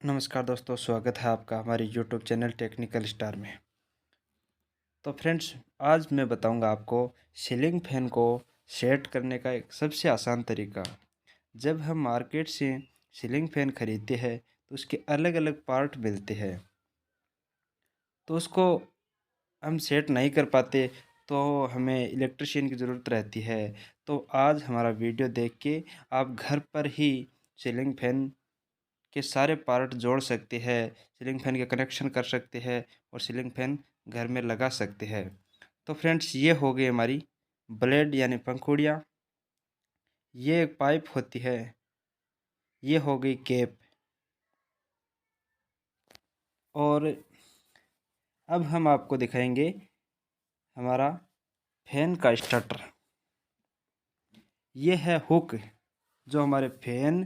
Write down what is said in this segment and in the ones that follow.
नमस्कार दोस्तों, स्वागत है आपका हमारे यूट्यूब चैनल टेक्निकल स्टार में। तो फ्रेंड्स, आज मैं बताऊंगा आपको सीलिंग फैन को सेट करने का एक सबसे आसान तरीका। जब हम मार्केट से सीलिंग फैन खरीदते हैं तो उसके अलग अलग पार्ट मिलते हैं, तो उसको हम सेट नहीं कर पाते, तो हमें इलेक्ट्रिशियन की ज़रूरत रहती है। तो आज हमारा वीडियो देख के आप घर पर ही सीलिंग फैन के सारे पार्ट जोड़ सकते हैं, सीलिंग फैन के कनेक्शन कर सकते हैं और सीलिंग फैन घर में लगा सकते हैं। तो फ्रेंड्स, ये हो गई हमारी ब्लेड यानी पंखुड़ियाँ। ये एक पाइप होती है। ये हो गई कैप। और अब हम आपको दिखाएंगे हमारा फैन का स्टार्टर। ये है हुक, जो हमारे फैन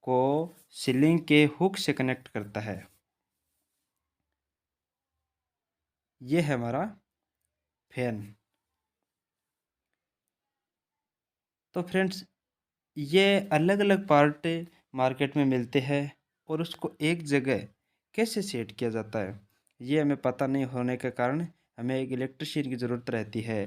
को सीलिंग के हुक से कनेक्ट करता है। ये है हमारा फैन। तो फ्रेंड्स, ये अलग अलग पार्ट मार्केट में मिलते हैं और उसको एक जगह कैसे सेट किया जाता है, ये हमें पता नहीं होने के कारण हमें एक इलेक्ट्रिशियन की ज़रूरत रहती है।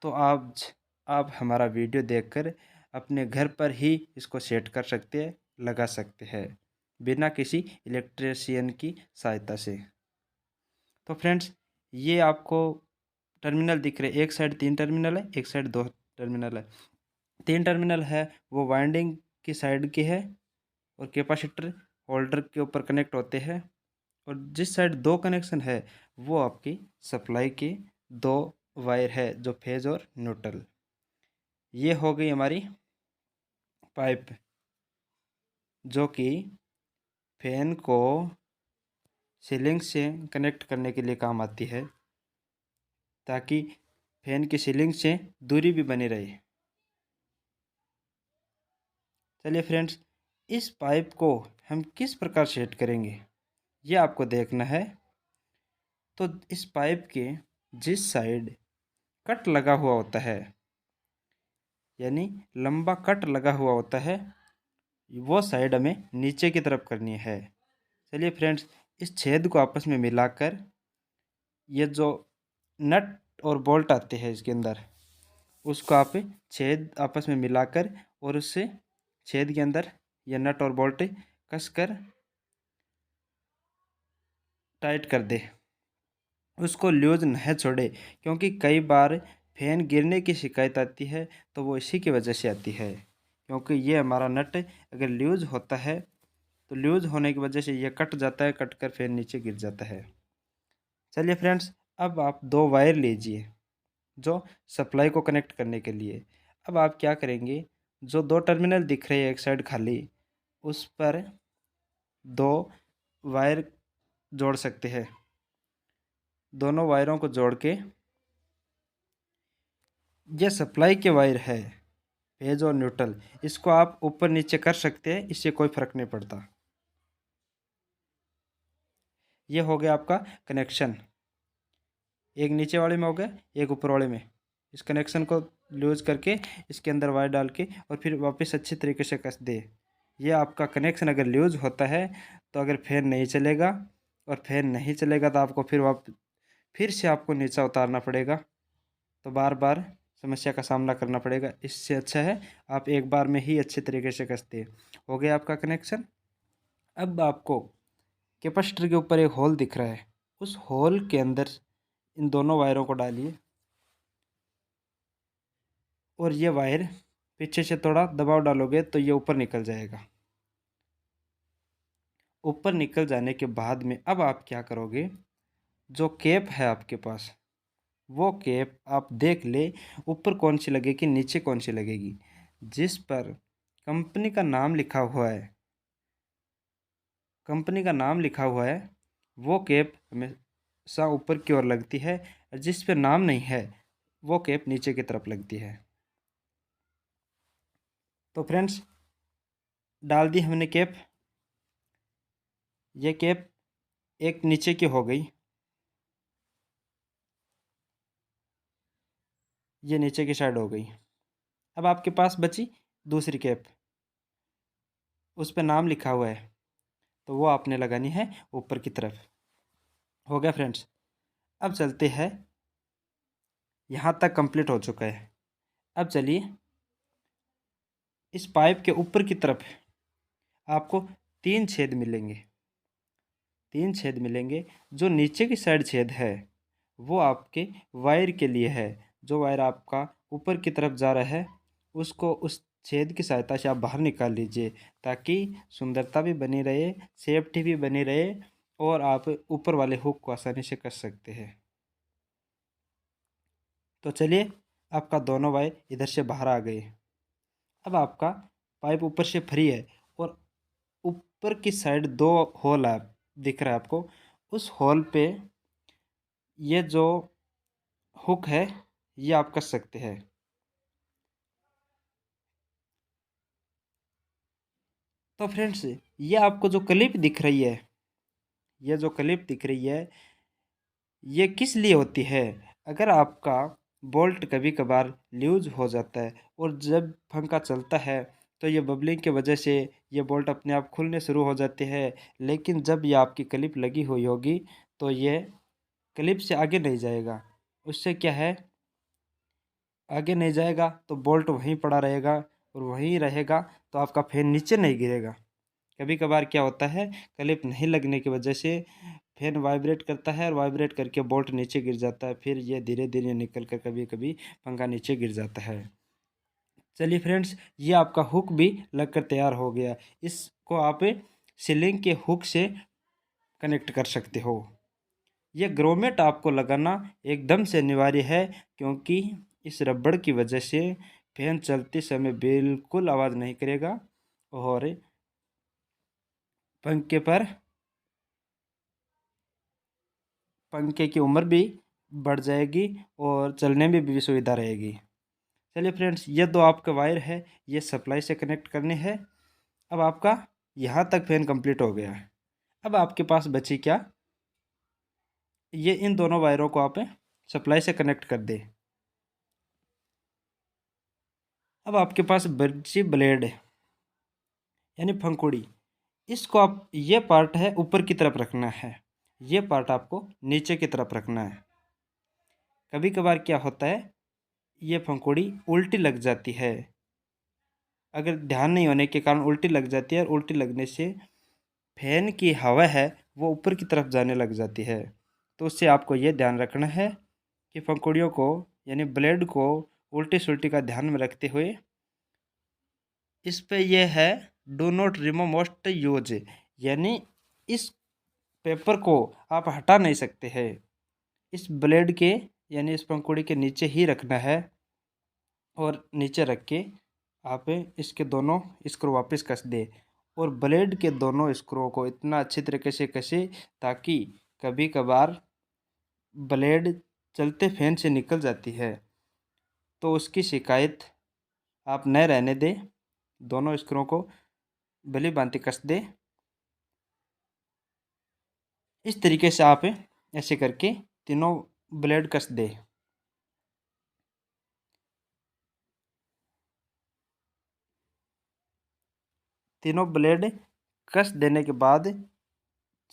तो आप हमारा वीडियो देखकर अपने घर पर ही इसको सेट कर सकते हैं, लगा सकते हैं, बिना किसी इलेक्ट्रिशियन की सहायता से। तो फ्रेंड्स, ये आपको टर्मिनल दिख रहे, एक साइड 3 टर्मिनल है, एक साइड 2 टर्मिनल है। 3 टर्मिनल है वो वाइंडिंग की साइड के है और कैपेसिटर होल्डर के ऊपर कनेक्ट होते हैं। और जिस साइड 2 कनेक्शन है वो आपकी सप्लाई के 2 वायर है, जो फेज और न्यूट्रल। ये हो गई हमारी पाइप, जो कि फैन को सीलिंग से कनेक्ट करने के लिए काम आती है, ताकि फैन की सीलिंग से दूरी भी बनी रहे। चलिए फ्रेंड्स, इस पाइप को हम किस प्रकार सेट करेंगे ये आपको देखना है। तो इस पाइप के जिस साइड कट लगा हुआ होता है, यानी लंबा कट लगा हुआ होता है, वो साइड हमें नीचे की तरफ करनी है। चलिए फ्रेंड्स, इस छेद को आपस में मिलाकर ये जो नट और बोल्ट आते हैं इसके अंदर, उसको आप छेद आपस में मिलाकर और उससे छेद के अंदर ये नट और बोल्ट कसकर टाइट कर दे। उसको लूज न छोड़े, क्योंकि कई बार फैन गिरने की शिकायत आती है, तो वो इसी की वजह से आती है, क्योंकि ये हमारा नट अगर लूज होता है तो लूज होने की वजह से ये कट जाता है, कट कर फैन नीचे गिर जाता है। चलिए फ्रेंड्स, अब आप 2 वायर लीजिए जो सप्लाई को कनेक्ट करने के लिए। अब आप क्या करेंगे, जो 2 टर्मिनल दिख रहे हैं एक साइड खाली, उस पर 2 वायर जोड़ सकते हैं। दोनों वायरों को जोड़ के, ये सप्लाई के वायर है फेज और न्यूट्रल, इसको आप ऊपर नीचे कर सकते हैं, इससे कोई फर्क नहीं पड़ता। ये हो गया आपका कनेक्शन, एक नीचे वाले में हो गया, एक ऊपर वाले में। इस कनेक्शन को लूज करके इसके अंदर वायर डाल के और फिर वापस अच्छी तरीके से कस दे। ये आपका कनेक्शन अगर लूज होता है तो अगर फैन नहीं चलेगा, और फैन नहीं चलेगा तो आपको फिर से आपको नीचा उतारना पड़ेगा, तो बार बार समस्या का सामना करना पड़ेगा। इससे अच्छा है आप एक बार में ही अच्छे तरीके से कस दे। हो गया आपका कनेक्शन। अब आपको कैपेसिटर के ऊपर एक होल दिख रहा है, उस होल के अंदर इन दोनों वायरों को डालिए और ये वायर पीछे से थोड़ा दबाव डालोगे तो ये ऊपर निकल जाएगा। ऊपर निकल जाने के बाद में अब आप क्या करोगे, जो कैप है आपके पास, वो कैप आप देख ले ऊपर कौन सी लगेगी, नीचे कौन सी लगेगी। जिस पर कंपनी का नाम लिखा हुआ है, कंपनी का नाम लिखा हुआ है, वो कैप हमेशा ऊपर की ओर लगती है, और जिस पे नाम नहीं है वो कैप नीचे की तरफ लगती है। तो फ्रेंड्स, डाल दी हमने कैप। ये कैप एक नीचे की हो गई, ये नीचे की साइड हो गई। अब आपके पास बची दूसरी कैप, उस पर नाम लिखा हुआ है, तो वो आपने लगानी है ऊपर की तरफ। हो गया फ्रेंड्स। अब चलते हैं, यहाँ तक कंप्लीट हो चुका है। अब चलिए, इस पाइप के ऊपर की तरफ आपको 3 छेद मिलेंगे। 3 छेद मिलेंगे। जो नीचे की साइड छेद है वो आपके वायर के लिए है। जो वायर आपका ऊपर की तरफ जा रहा है उसको उस छेद की सहायता से आप बाहर निकाल लीजिए, ताकि सुंदरता भी बनी रहे, सेफ्टी भी बनी रहे और आप ऊपर वाले हुक को आसानी से कर सकते हैं। तो चलिए, आपका दोनों वायर इधर से बाहर आ गए। अब आपका पाइप ऊपर से फ्री है और ऊपर की साइड 2 होल है, दिख रहा है आपको। उस होल पे ये जो हुक है ये आप कर सकते हैं। तो फ्रेंड्स, ये आपको जो क्लिप दिख रही है, ये जो क्लिप दिख रही है ये किस लिए होती है? अगर आपका बोल्ट कभी कभार लूज हो जाता है और जब पंखा चलता है तो ये बबलिंग की वजह से ये बोल्ट अपने आप खुलने शुरू हो जाते हैं। लेकिन जब ये आपकी क्लिप लगी हुई होगी तो ये क्लिप से आगे नहीं जाएगा। उससे क्या है, आगे नहीं जाएगा तो बोल्ट वहीं पड़ा रहेगा, और वहीं रहेगा तो आपका फैन नीचे नहीं गिरेगा। कभी कभार क्या होता है, क्लिप नहीं लगने की वजह से फैन वाइब्रेट करता है और वाइब्रेट करके बोल्ट नीचे गिर जाता है। फिर ये धीरे धीरे निकल कर कभी कभी पंखा नीचे गिर जाता है। चलिए फ्रेंड्स, ये आपका हुक भी लगकर तैयार हो गया। इसको आप सीलिंग के हुक से कनेक्ट कर सकते हो। ये ग्रोमेट आपको लगाना एकदम से अनिवार्य है, क्योंकि इस रबड़ की वजह से फैन चलते समय बिल्कुल आवाज़ नहीं करेगा और पंखे पर पंखे की उम्र भी बढ़ जाएगी और चलने में भी सुविधा रहेगी। चलिए फ्रेंड्स, ये 2 आपके वायर है, ये सप्लाई से कनेक्ट करने हैं। अब आपका यहाँ तक फैन कंप्लीट हो गया है। अब आपके पास बची क्या, ये इन दोनों वायरों को आप सप्लाई से कनेक्ट कर दें। अब आपके पास बची ब्लेड है, यानी पंखुड़ी। इसको आप, ये पार्ट है ऊपर की तरफ रखना है, ये पार्ट आपको नीचे की तरफ रखना है। कभी कभार क्या होता है, ये पंखुड़ी उल्टी लग जाती है। अगर ध्यान नहीं होने के कारण उल्टी लग जाती है, और उल्टी लगने से फैन की हवा है वो ऊपर की तरफ जाने लग जाती है। तो उससे आपको ये ध्यान रखना है कि पंखुड़ियों को, यानी ब्लेड को उल्टी सुल्टी का ध्यान में रखते हुए, इस पे ये है do not remove most use, यानी इस पेपर को आप हटा नहीं सकते हैं। इस ब्लेड के, यानी इस पंखुड़ी के नीचे ही रखना है, और नीचे रख के आप इसके दोनों स्क्रू वापस कस दे, और ब्लेड के दोनों स्क्रू को इतना अच्छी तरीके से कसे ताकि कभी कभार ब्लेड चलते फैन से निकल जाती है तो उसकी शिकायत आप न रहने दें। दोनों स्क्रू को भली भांति कस दे। इस तरीके से आप ऐसे करके तीनों ब्लेड कस दे। तीनों ब्लेड कस देने के बाद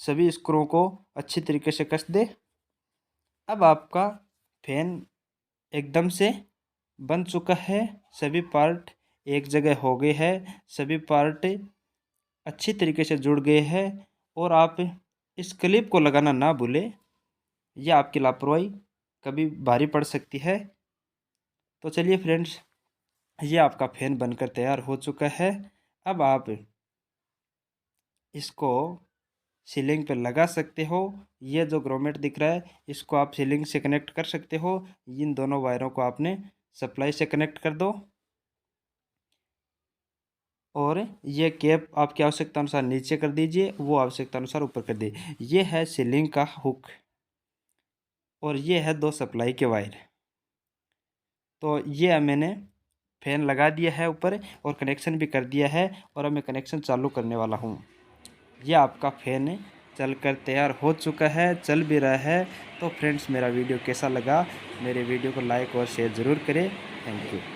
सभी स्क्रू को अच्छी तरीके से कस दे। अब आपका फैन एकदम से बन चुका है। सभी पार्ट एक जगह हो गए हैं, सभी पार्ट अच्छी तरीके से जुड़ गए हैं, और आप इस क्लिप को लगाना ना भूलें। यह आपकी लापरवाही कभी भारी पड़ सकती है। तो चलिए फ्रेंड्स, ये आपका फैन बनकर तैयार हो चुका है। अब आप इसको सीलिंग पे लगा सकते हो। ये जो ग्रोमेट दिख रहा है इसको आप सीलिंग से कनेक्ट कर सकते हो। इन दोनों वायरों को आपने सप्लाई से कनेक्ट कर दो, और ये कैप आपकी आवश्यकता अनुसार नीचे कर दीजिए, वो आवश्यकता अनुसार ऊपर कर दीजिए। ये है सीलिंग का हुक, और ये है 2 सप्लाई के वायर। तो ये मैंने फैन लगा दिया है ऊपर, और कनेक्शन भी कर दिया है, और अब मैं कनेक्शन चालू करने वाला हूँ। यह आपका फैन चलकर तैयार हो चुका है, चल भी रहा है। तो फ्रेंड्स, मेरा वीडियो कैसा लगा, मेरे वीडियो को लाइक और शेयर ज़रूर करें। Thank you.